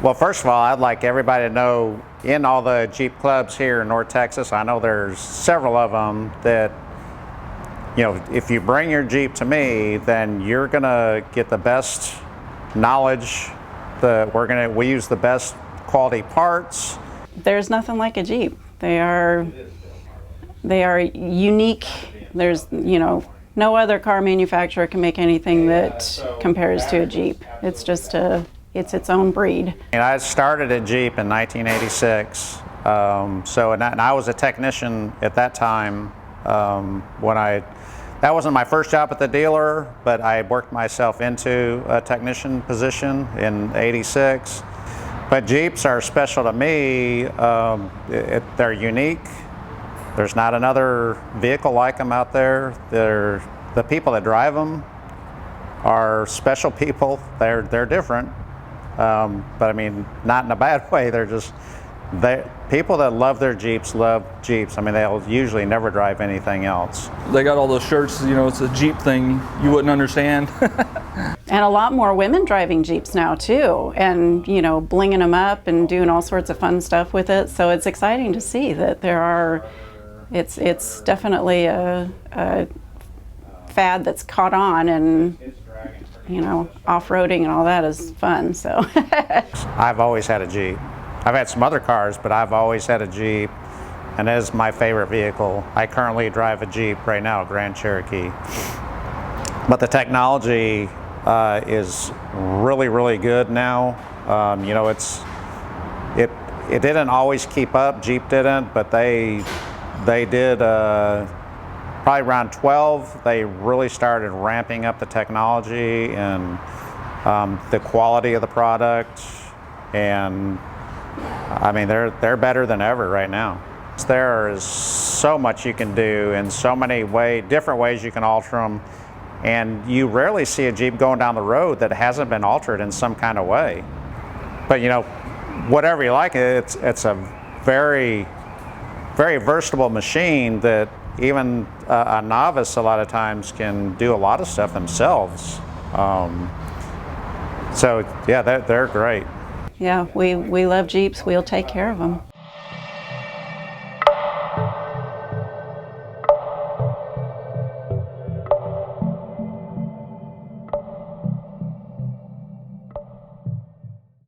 Well, first of all, I'd like everybody to know in all the Jeep clubs here in North Texas, I know there's several of them that, you know, if you bring your Jeep to me, then you're gonna get the best knowledge. We use the best quality parts. There's nothing like a Jeep. They are unique. There's, you know, no other car manufacturer can make anything that compares to a Jeep. It's just it's its own breed. And I started at Jeep in 1986. And I was a technician at that time. That wasn't my first job at the dealer, but I worked myself into a technician position in '86. But Jeeps are special to me. They're unique. There's not another vehicle like them out there. The people that drive them are special people. They're different, but I mean, not in a bad way. People that love their Jeeps love Jeeps. I mean, they'll usually never drive anything else. They got all those shirts, you know, it's a Jeep thing you wouldn't understand. And a lot more women driving Jeeps now too, and, you know, blinging them up and doing all sorts of fun stuff with it. So it's exciting to see that it's definitely a fad that's caught on, and, you know, off-roading and all that is fun, so. I've always had a Jeep. I've had some other cars, but I've always had a Jeep, and it is my favorite vehicle. I currently drive a Jeep right now, a Grand Cherokee. But the technology is really, really good now. You know, it didn't always keep up. Jeep didn't, but they did. Probably around 12, they really started ramping up the technology and the quality of the product, and I mean, they're better than ever right now. There is so much you can do in so many different ways you can alter them, and you rarely see a Jeep going down the road that hasn't been altered in some kind of way. But you know, whatever you like, it's a very, very versatile machine that even a novice a lot of times can do a lot of stuff themselves. So yeah, they're great. Yeah, we love Jeeps. We'll take care of them.